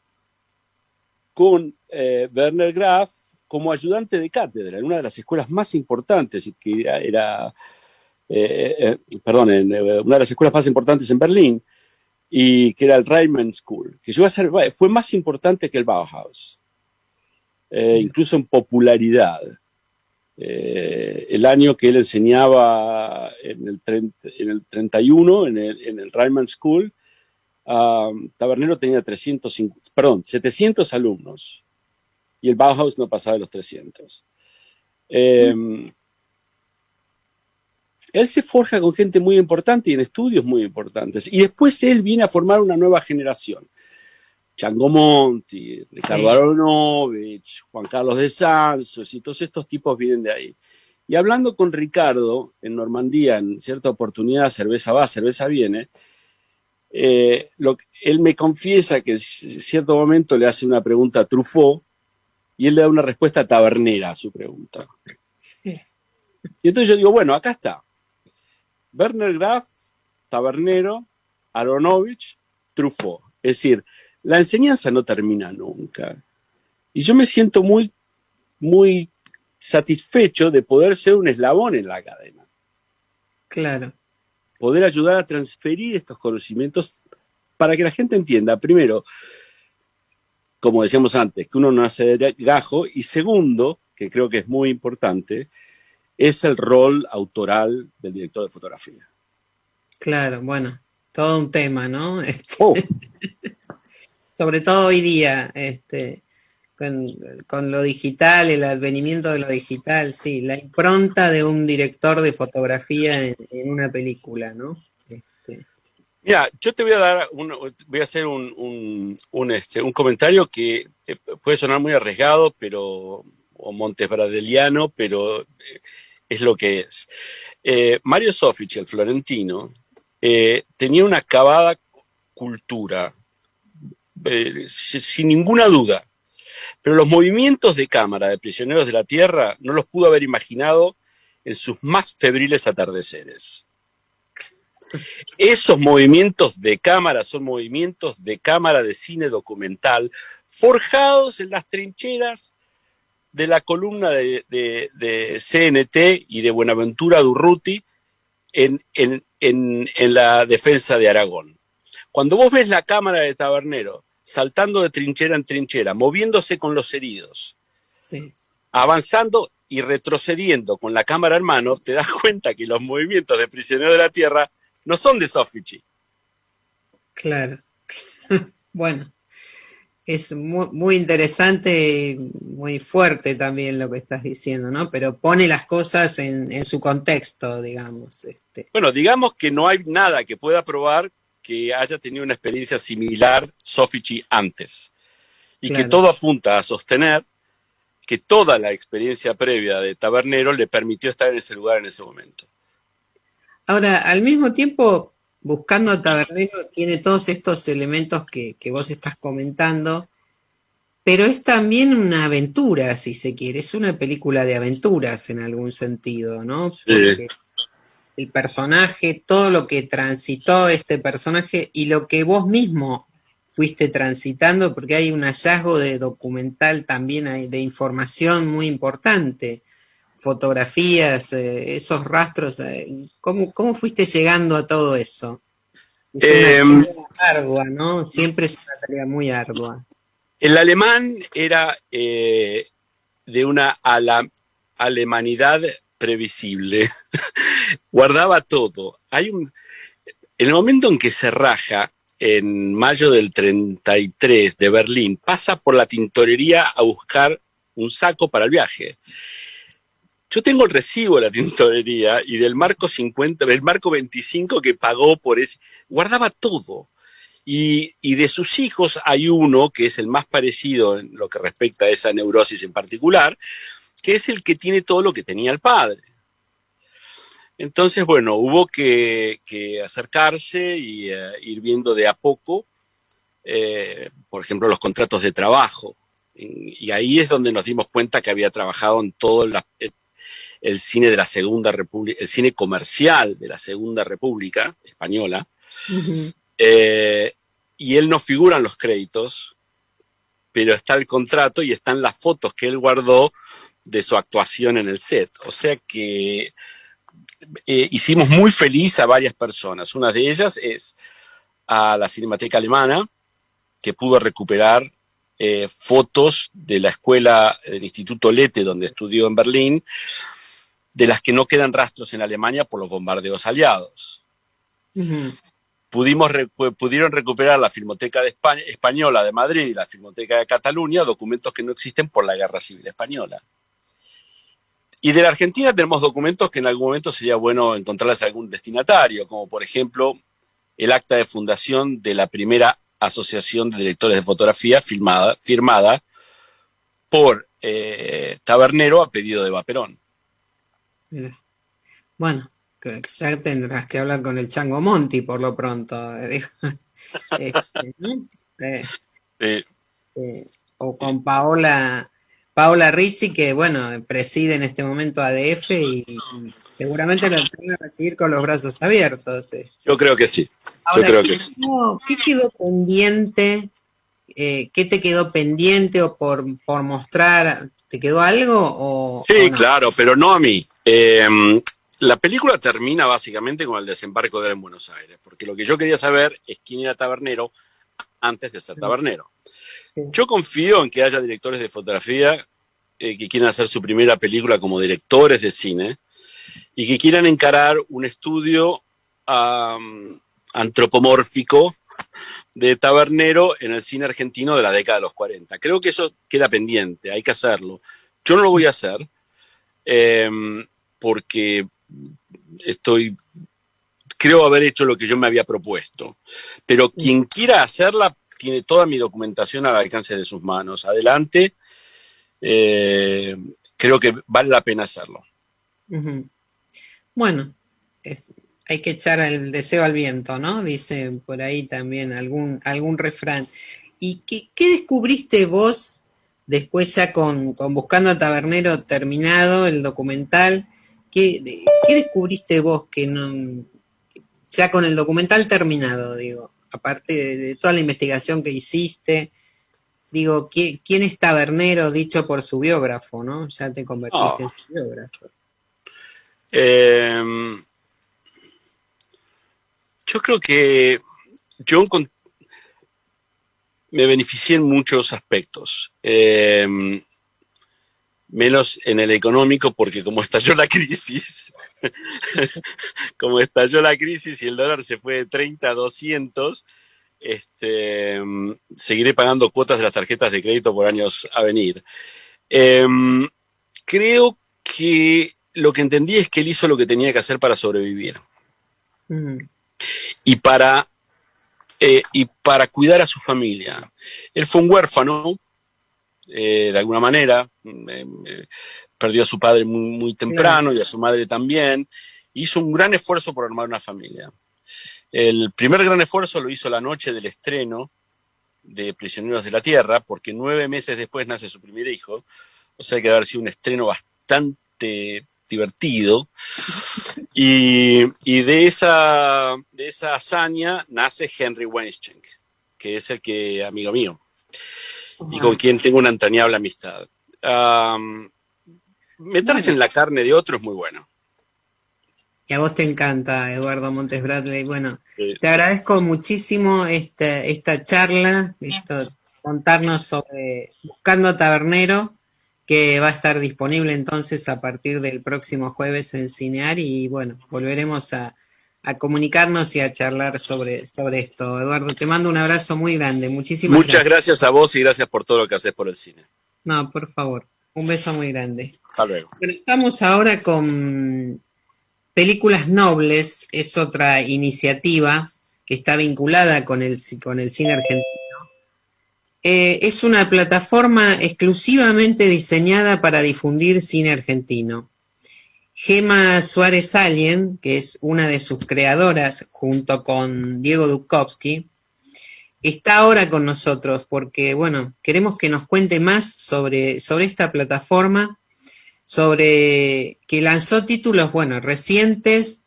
con Werner Graf como ayudante de cátedra en una de las escuelas más importantes, que una de las escuelas más importantes en Berlín, y que era el Reimann School, que fue más importante que el Bauhaus, incluso en popularidad. El año que él enseñaba en el 31, en el Reimann School, Tabernero tenía 700 alumnos. y el Bauhaus no pasaba de los 300. Él se forja con gente muy importante y en estudios muy importantes. Y después él viene a formar una nueva generación. Django Monti, Ricardo Aronovich, Juan Carlos de Sansos, y todos estos tipos vienen de ahí. Y hablando con Ricardo en Normandía, en cierta oportunidad, cerveza va, cerveza viene, él me confiesa que en cierto momento le hace una pregunta a Truffaut y él le da una respuesta tabernera a su pregunta.
Sí.
Y entonces yo digo, bueno, acá está. Werner Graf, tabernero, Aronovich, Truffaut. Es decir, la enseñanza no termina nunca. Y yo me siento muy, muy satisfecho de poder ser un eslabón en la cadena.
Claro.
Poder ayudar a transferir estos conocimientos para que la gente entienda, primero, como decíamos antes, que uno no hace de gajo, y segundo, que creo que es muy importante, es el rol autoral del director de fotografía.
Claro, bueno, todo un tema, ¿no?
Oh.
Sobre todo hoy día, con lo digital, el advenimiento de lo digital, sí, la impronta de un director de fotografía en una película, ¿no?
Mira, yo te voy a dar voy a hacer un comentario que puede sonar muy arriesgado, o montesbradeliano, pero es lo que es. Mario Soffici, el florentino, tenía una acabada cultura, sin ninguna duda, pero los movimientos de cámara de Prisioneros de la Tierra no los pudo haber imaginado en sus más febriles atardeceres. Esos movimientos de cámara son movimientos de cámara de cine documental forjados en las trincheras de la columna de CNT y de Buenaventura Durruti en la defensa de Aragón. Cuando vos ves la cámara de Tabernero saltando de trinchera en trinchera, moviéndose con los heridos,
sí,
avanzando y retrocediendo con la cámara en mano, te das cuenta que los movimientos de Prisionero de la Tierra no son de Soffici.
Claro. Bueno, es muy, muy interesante y muy fuerte también lo que estás diciendo, ¿no? Pero pone las cosas en su contexto, digamos.
Bueno, digamos que no hay nada que pueda probar que haya tenido una experiencia similar Soffici antes. Y
claro,
que todo apunta a sostener que toda la experiencia previa de Tabernero le permitió estar en ese lugar en ese momento.
Ahora, al mismo tiempo, Buscando a Tabernero tiene todos estos elementos que vos estás comentando, pero es también una aventura, si se quiere, es una película de aventuras en algún sentido, ¿no?
Sí.
Porque el personaje, todo lo que transitó este personaje y lo que vos mismo fuiste transitando, porque hay un hallazgo de documental también, de información muy importante, fotografías, esos rastros, ¿cómo fuiste llegando a todo eso? Es una tarea ardua, ¿no? Siempre es una tarea muy ardua.
El alemán era de una alemanidad previsible. Guardaba todo. En el momento en que se raja, en mayo del 33 de Berlín, pasa por la tintorería a buscar un saco para el viaje. Yo tengo el recibo de la tintorería y del marco 50, del marco 25 que pagó por ese. Guardaba todo. Y de sus hijos hay uno que es el más parecido en lo que respecta a esa neurosis en particular, que es el que tiene todo lo que tenía el padre. Entonces, bueno, hubo que acercarse y ir viendo de a poco, por ejemplo, los contratos de trabajo. Y ahí es donde nos dimos cuenta que había trabajado en todo el cine de la Segunda República, el cine comercial de la Segunda República Española. Uh-huh. Y él no figura en los créditos, pero está el contrato y están las fotos que él guardó de su actuación en el set. O sea que hicimos muy feliz a varias personas. Una de ellas es a la Cinemateca Alemana, que pudo recuperar fotos de la escuela del Instituto Lete, donde estudió en Berlín, de las que no quedan rastros en Alemania por los bombardeos aliados. Uh-huh. pudieron recuperar la Filmoteca de Española de Madrid y la Filmoteca de Cataluña documentos que no existen por la Guerra Civil Española. Y de la Argentina tenemos documentos que en algún momento sería bueno encontrarles algún destinatario, como por ejemplo el acta de fundación de la primera Asociación de Directores de Fotografía firmada por Tabernero a pedido de Vaperón.
Mira. Bueno, ya tendrás que hablar con el Chango Monti por lo pronto. ¿No? O con Paola Rizzi, que bueno, preside en este momento ADF y seguramente lo van a recibir con los brazos abiertos.
Yo creo que sí.
Ahora, ¿qué quedó pendiente? ¿Qué te quedó pendiente o por mostrar? ¿Te quedó algo?
Sí,
o no?
Claro, pero no a mí. La película termina básicamente con el desembarco de él en Buenos Aires, porque lo que yo quería saber es quién era Tabernero antes de ser Tabernero.
Sí.
Yo confío en que haya directores de fotografía que quieran hacer su primera película como directores de cine y que quieran encarar un estudio antropomórfico de Tabernero en el cine argentino de la década de los 40. Creo que eso queda pendiente, hay que hacerlo. Yo no lo voy a hacer porque creo haber hecho lo que yo me había propuesto. Pero quien quiera hacerla tiene toda mi documentación al alcance de sus manos. Adelante, creo que vale la pena hacerlo.
Uh-huh. Bueno, hay que echar el deseo al viento, ¿no? Dice por ahí también algún refrán. ¿Y qué descubriste vos después ya con Buscando a Tabernero terminado el documental? ¿Qué descubriste vos que no, ya con el documental terminado, digo, aparte de toda la investigación que hiciste, digo, ¿quién es Tabernero dicho por su biógrafo, no? Ya te convertiste en su biógrafo.
Yo creo que yo me beneficié en muchos aspectos, menos en el económico, porque como estalló la crisis y el dólar se fue de 30 a 200, seguiré pagando cuotas de las tarjetas de crédito por años a venir. Creo que lo que entendí es que él hizo lo que tenía que hacer para sobrevivir. Y para cuidar a su familia. Él fue un huérfano, de alguna manera, perdió a su padre muy, muy temprano, y a su madre también, hizo un gran esfuerzo por armar una familia. El primer gran esfuerzo lo hizo la noche del estreno de Prisioneros de la Tierra, porque 9 meses después nace su primer hijo, o sea que debe haber sido un estreno bastante divertido, y de esa hazaña nace Henry Weinstein, que es amigo mío, y con quien tengo una entrañable amistad. Meterse en la carne de otro es muy bueno.
Y a vos te encanta, Eduardo Montes Bradley. Bueno, te agradezco muchísimo esta charla, contarnos sobre Buscando a Tabernero, que va a estar disponible entonces a partir del próximo jueves en Cinear, y bueno, volveremos a comunicarnos y a charlar sobre esto. Eduardo, te mando un abrazo muy grande,
Muchas gracias a vos y gracias por todo lo que haces por el cine.
No, por favor, un beso muy grande.
Hasta luego.
Bueno, estamos ahora con Películas Nobles, es otra iniciativa que está vinculada con el cine argentino. Es una plataforma exclusivamente diseñada para difundir cine argentino. Gema Suárez Allen, que es una de sus creadoras, junto con Diego Dukovsky, está ahora con nosotros porque, bueno, queremos que nos cuente más sobre esta plataforma, sobre que lanzó títulos, bueno, recientes,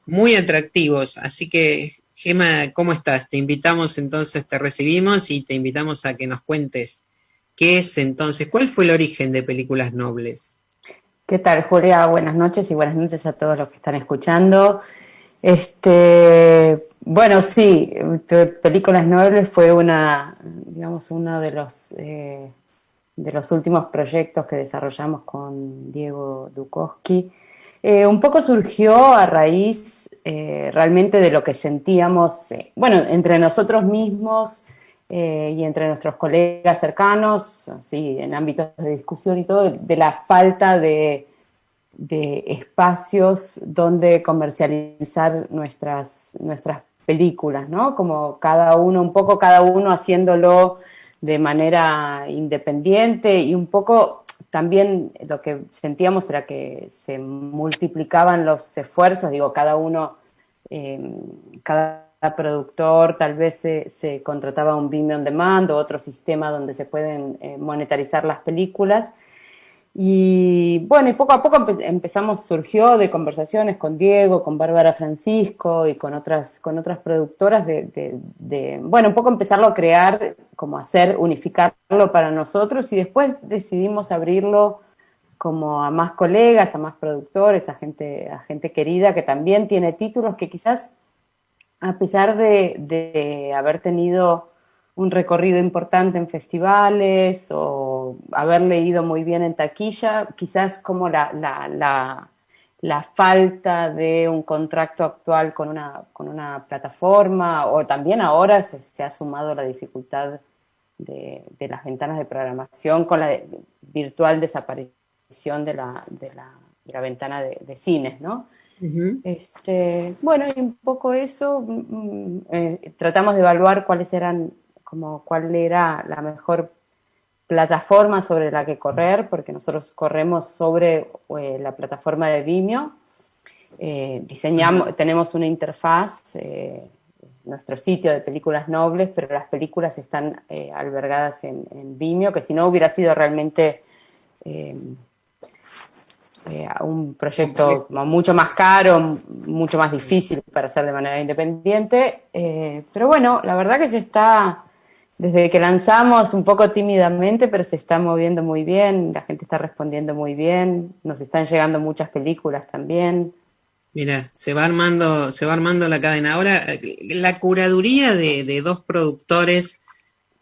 muy atractivos. Así que, Gema, ¿cómo estás? Te invitamos entonces, te recibimos y te invitamos a que nos cuentes qué es entonces, cuál fue el origen de Películas Nobles.
¿Qué tal, Julia? Buenas noches y buenas noches a todos los que están escuchando. Bueno, sí, Películas Nobles fue uno de los últimos proyectos que desarrollamos con Diego Dukovsky. Un poco surgió a raíz realmente de lo que sentíamos, bueno, entre nosotros mismos y entre nuestros colegas cercanos, así en ámbitos de discusión y todo, de la falta de espacios donde comercializar nuestras películas, ¿no? Como un poco cada uno haciéndolo de manera independiente y un poco también lo que sentíamos era que se multiplicaban los esfuerzos, digo, cada productor tal vez se contrataba un Vimeo on Demand o otro sistema donde se pueden monetarizar las películas. Y bueno, y poco a poco surgió de conversaciones con Diego, con Bárbara Francisco y con otras productoras bueno, un poco empezarlo a crear, como unificarlo para nosotros, y después decidimos abrirlo como a más colegas, a más productores, a gente querida que también tiene títulos que quizás, a pesar de haber tenido un recorrido importante en festivales o haberle ido muy bien en taquilla, quizás como la falta de un contrato actual con una plataforma, o también ahora se ha sumado la dificultad de las ventanas de programación con la virtual desaparición de la ventana de cines, ¿no?
Ujú.
Bueno, y un poco eso, tratamos de evaluar cuál era la mejor plataforma sobre la que correr, porque nosotros corremos sobre la plataforma de Vimeo. Tenemos una interfaz, nuestro sitio de películas nobles, pero las películas están albergadas en Vimeo, que si no hubiera sido realmente un proyecto como mucho más caro, mucho más difícil para hacer de manera independiente, pero bueno, la verdad que desde que lanzamos un poco tímidamente, pero se está moviendo muy bien, la gente está respondiendo muy bien, nos están llegando muchas películas también.
Mira, se va armando la cadena. Ahora, la curaduría de dos productores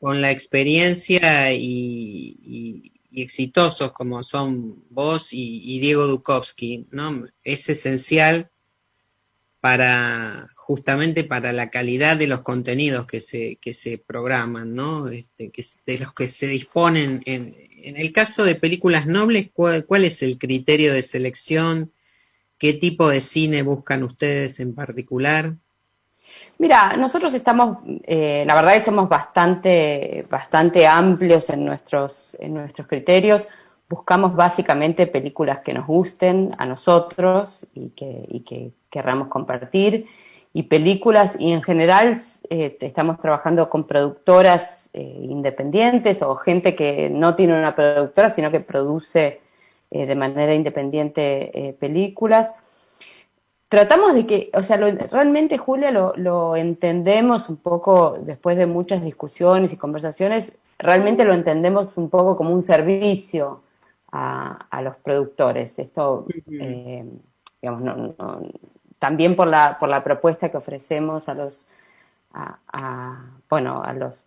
con la experiencia y exitosos como son vos y Diego Dukovsky, ¿no? Es esencial justamente para la calidad de los contenidos que se programan, ¿no? De los que se disponen. En el caso de películas nobles, ¿cuál es el criterio de selección? ¿Qué tipo de cine buscan ustedes en particular?
Mira, nosotros la verdad que somos bastante amplios en nuestros criterios. Buscamos básicamente películas que nos gusten a nosotros y que querramos compartir, y películas, y en general estamos trabajando con productoras independientes o gente que no tiene una productora, sino que produce de manera independiente películas. Tratamos de que, o sea, realmente, Julia, lo entendemos un poco después de muchas discusiones y conversaciones, realmente lo entendemos un poco como un servicio a los productores. Esto, digamos, también por la propuesta que ofrecemos a los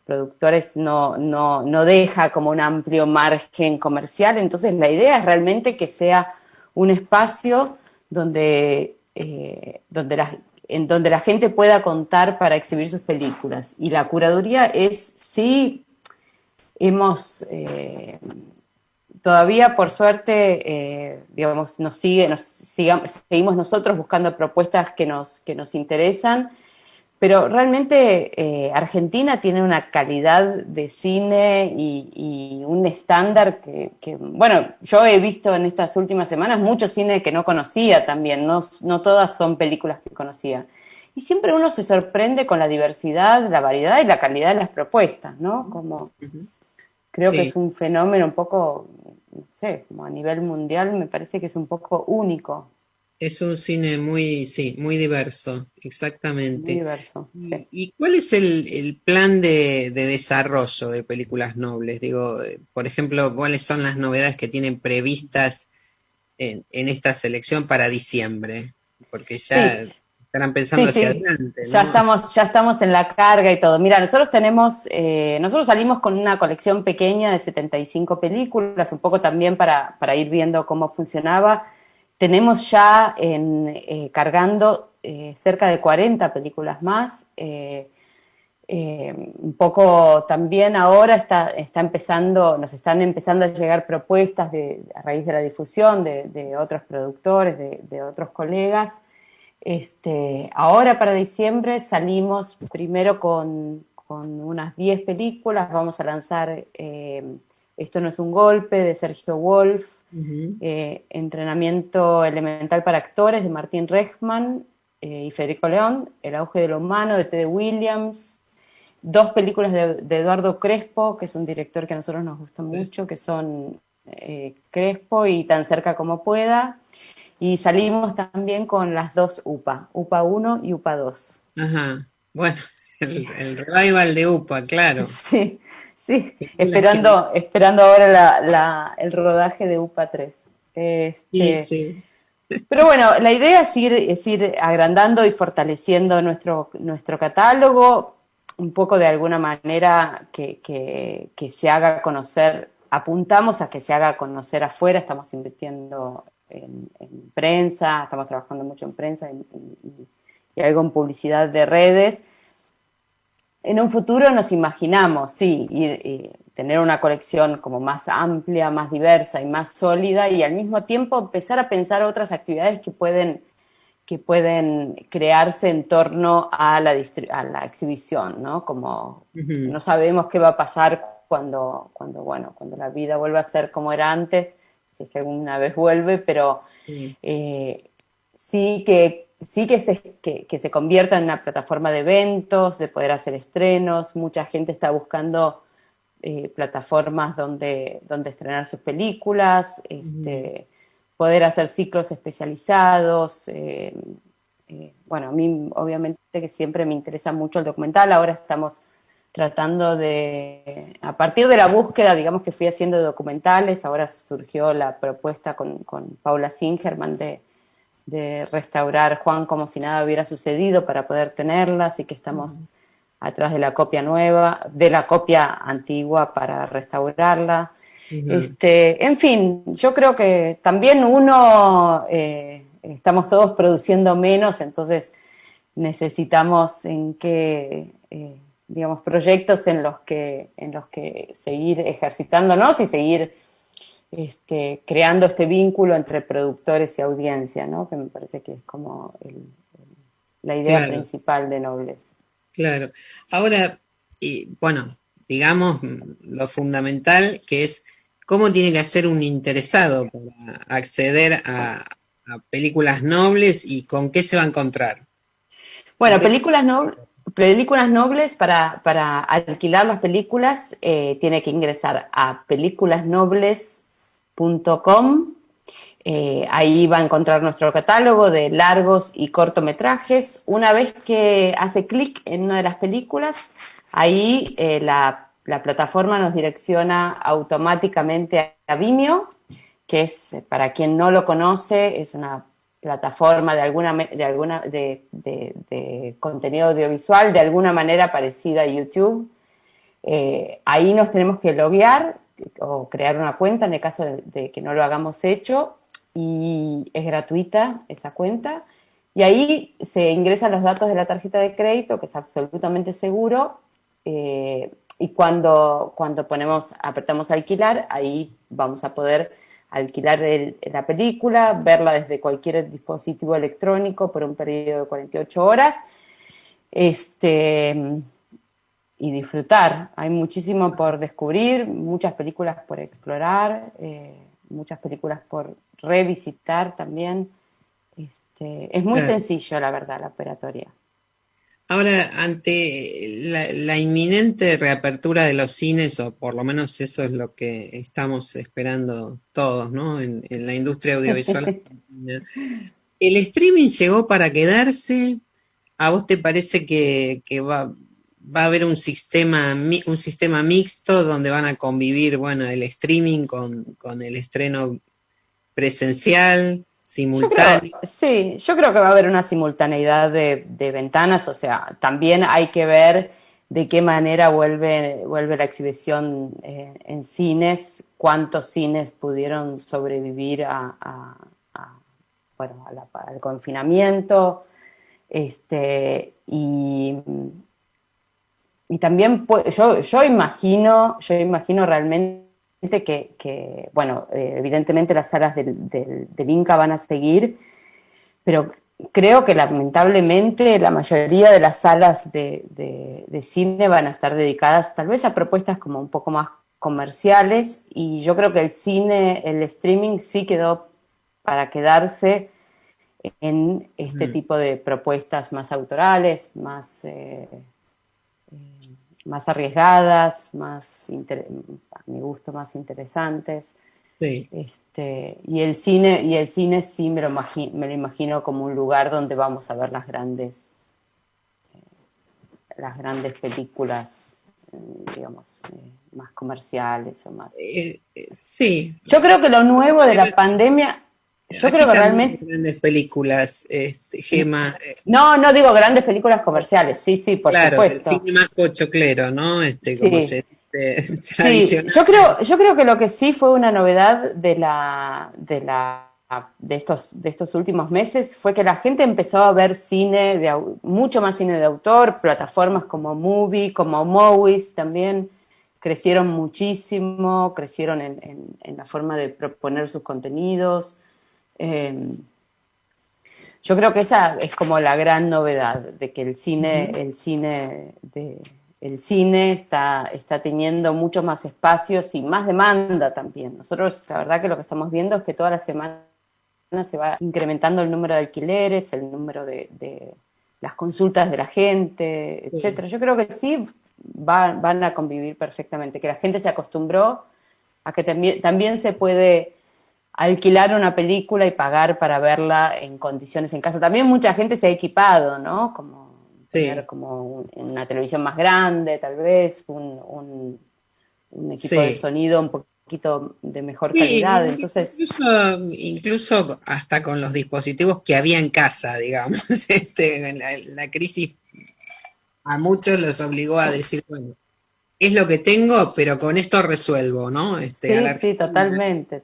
productores, no deja como un amplio margen comercial. Entonces la idea es realmente que sea un espacio donde la gente pueda contar para exhibir sus películas. Y la curaduría todavía, por suerte, digamos, seguimos nosotros buscando propuestas que nos interesan, pero realmente Argentina tiene una calidad de cine y un estándar que, bueno, yo he visto en estas últimas semanas mucho cine que no conocía también, no todas son películas que conocía. Y siempre uno se sorprende con la diversidad, la variedad y la calidad de las propuestas, ¿no? Creo que es un fenómeno un poco, no sé, como a nivel mundial me parece que es un poco único.
Es un cine muy diverso, exactamente.
Muy diverso, sí.
¿Y cuál es el plan de desarrollo de películas nobles? Digo, por ejemplo, ¿cuáles son las novedades que tienen previstas en esta selección para diciembre? Porque ya estarán pensando hacia adelante, ¿no?
Ya estamos en la carga y todo. Mira, nosotros salimos con una colección pequeña de 75 películas, un poco también para ir viendo cómo funcionaba. Tenemos ya cargando cerca de 40 películas más. Un poco también ahora nos están empezando a llegar propuestas a raíz de la difusión de otros productores, de otros colegas. Ahora para diciembre salimos primero con unas 10 películas. Vamos a lanzar Esto no es un golpe, de Sergio Wolf, Entrenamiento elemental para actores, de Martín Rechman y Federico León, El auge de lo humano, de T.D. Williams, 2 películas de Eduardo Crespo, que es un director que a nosotros nos gusta mucho, que son Crespo y Tan cerca como pueda, y salimos también con las 2 UPA 1 y UPA 2.
Ajá, bueno, el revival de UPA, claro.
Sí, sí, esperando ahora el rodaje de UPA 3.
Sí.
Pero bueno, la idea es ir agrandando y fortaleciendo nuestro catálogo, un poco de alguna manera que se haga conocer. Apuntamos a que se haga conocer afuera. Estamos invirtiendo en prensa, estamos trabajando mucho en prensa y algo en publicidad de redes. En un futuro nos imaginamos, sí, y tener una colección como más amplia, más diversa y más sólida, y al mismo tiempo empezar a pensar otras actividades que pueden crearse en torno a la exhibición, ¿no? Como no sabemos qué va a pasar cuando la vida vuelva a ser como era antes, si es que alguna vez vuelve, pero sí que se convierta en una plataforma de eventos, de poder hacer estrenos. Mucha gente está buscando plataformas donde estrenar sus películas, poder hacer ciclos especializados. Bueno, a mí obviamente que siempre me interesa mucho el documental. Ahora estamos tratando a partir de la búsqueda, digamos, que fui haciendo de documentales, ahora surgió la propuesta con Paula Singerman de restaurar Juan como si nada hubiera sucedido para poder tenerla, así que estamos atrás de la copia nueva, de la copia antigua para restaurarla. En fin, yo creo que también estamos todos produciendo menos, entonces necesitamos digamos, proyectos en los que seguir ejercitándonos y seguir creando este vínculo entre productores y audiencia, ¿no? Que me parece que es como la idea principal de Nobles.
Claro. Ahora, bueno, digamos lo fundamental que es cómo tiene que hacer un interesado para acceder a películas nobles y con qué se va a encontrar.
Bueno, películas nobles, para alquilar las películas tiene que ingresar a películasnobles.com. Ahí va a encontrar nuestro catálogo de largos y cortometrajes. Una vez que hace clic en una de las películas, ahí la plataforma nos direcciona automáticamente a Vimeo, que es, para quien no lo conoce, es una plataforma de contenido audiovisual de alguna manera parecida a YouTube. Ahí nos tenemos que loguear o crear una cuenta en el caso de que no lo hagamos hecho, y es gratuita esa cuenta, y ahí se ingresan los datos de la tarjeta de crédito, que es absolutamente seguro, y cuando apretamos alquilar, ahí vamos a poder alquilar la película, verla desde cualquier dispositivo electrónico por un periodo de 48 horas, y disfrutar. Hay muchísimo por descubrir, muchas películas por explorar, muchas películas por revisitar también. Es muy sencillo, la verdad, la operatoria.
Ahora, ante la inminente reapertura de los cines, o por lo menos eso es lo que estamos esperando todos, ¿no? En la industria audiovisual. ¿El streaming llegó para quedarse? ¿A vos te parece que va a haber un sistema mixto donde van a convivir, bueno, el streaming con el estreno presencial, simultáneo?
Yo creo que va a haber una simultaneidad de ventanas, o sea, también hay que ver de qué manera vuelve la exhibición en cines, cuántos cines pudieron sobrevivir al confinamiento. Y también yo imagino realmente que bueno, evidentemente las salas del Inca van a seguir, pero creo que lamentablemente la mayoría de las salas de cine van a estar dedicadas tal vez a propuestas como un poco más comerciales, y yo creo que el streaming sí quedó para quedarse en este tipo de propuestas más autorales, más arriesgadas, a mi gusto más interesantes.
Sí.
Y el cine sí me lo imagino como un lugar donde vamos a ver las grandes películas, digamos, más comerciales o más.
Sí.
Yo creo que lo nuevo de la pandemia, yo creo que realmente
grandes películas, Gema.
No digo grandes películas comerciales, sí, por
claro,
supuesto.
El cine más pochoclero, ¿no? Como
Sí.
tradicional.
Yo creo que lo que sí fue una novedad de estos últimos meses fue que la gente empezó a ver mucho más cine de autor, plataformas como Movie, como Movies también crecieron muchísimo, crecieron en la forma de proponer sus contenidos. Yo creo que esa es como la gran novedad, de que el cine está teniendo muchos más espacios y más demanda también. Nosotros, la verdad que lo que estamos viendo es que toda la semana se va incrementando el número de alquileres, el número de las consultas de la gente, etcétera. Yo creo que sí van a convivir perfectamente, que la gente se acostumbró a que también se puede alquilar una película y pagar para verla en condiciones en casa. También mucha gente se ha equipado, ¿no? Como tener como una televisión más grande, tal vez, un equipo de sonido un poquito de mejor calidad. Entonces,
incluso hasta con los dispositivos que había en casa, digamos. La crisis a muchos los obligó a decir, bueno, es lo que tengo, pero con esto resuelvo, ¿no?
Sí, totalmente.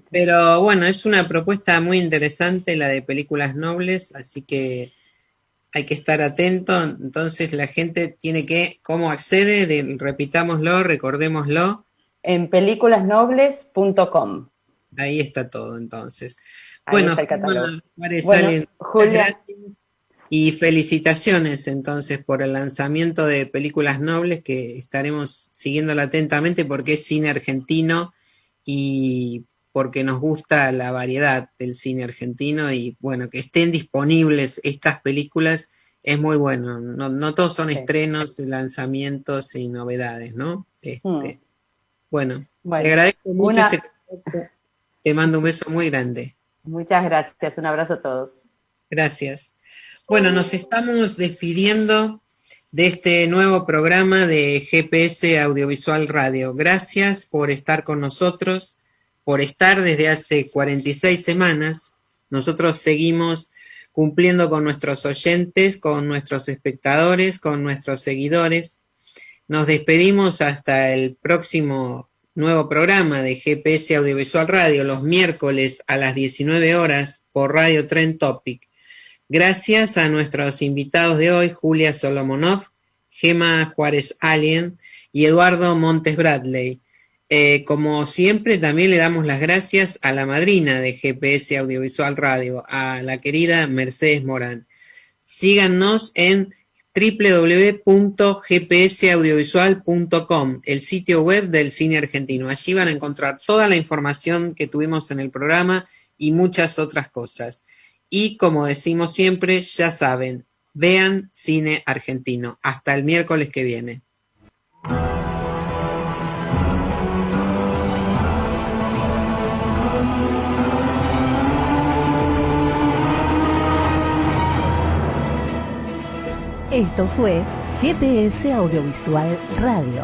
Pero bueno, es una propuesta muy interesante la de películas nobles, así que hay que estar atento. Entonces la gente tiene que, ¿cómo accede? Repitámoslo, recordémoslo.
En peliculasnobles.com.
Ahí está todo, entonces.
Ahí está el catálogo.
Julia, gracias. Y felicitaciones entonces por el lanzamiento de Películas Nobles, que estaremos siguiéndolo atentamente porque es cine argentino y porque nos gusta la variedad del cine argentino, y bueno, que estén disponibles estas películas es muy bueno. No todos son estrenos, lanzamientos y novedades, ¿no? Bueno, te agradezco mucho te mando un beso muy grande.
Muchas gracias, un abrazo a todos.
Gracias. Bueno, nos estamos despidiendo de este nuevo programa de GPS Audiovisual Radio. Gracias por estar con nosotros, por estar desde hace 46 semanas. Nosotros seguimos cumpliendo con nuestros oyentes, con nuestros espectadores, con nuestros seguidores. Nos despedimos hasta el próximo nuevo programa de GPS Audiovisual Radio, los miércoles a las 19 horas por Radio Trend Topic. Gracias a nuestros invitados de hoy, Julia Solomonov, Gema Juárez Alien y Eduardo Montes Bradley. Como siempre, también le damos las gracias a la madrina de GPS Audiovisual Radio, a la querida Mercedes Morán. Síganos en www.gpsaudiovisual.com, el sitio web del cine argentino. Allí van a encontrar toda la información que tuvimos en el programa y muchas otras cosas. Y como decimos siempre, ya saben, vean cine argentino. Hasta el miércoles que viene.
Esto fue GPS Audiovisual Radio.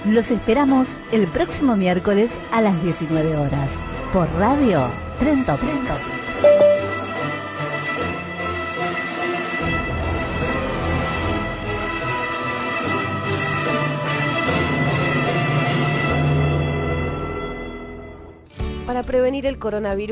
Los esperamos el próximo miércoles a las 19 horas por Radio Trend Topic.
Para para prevenir el coronavirus.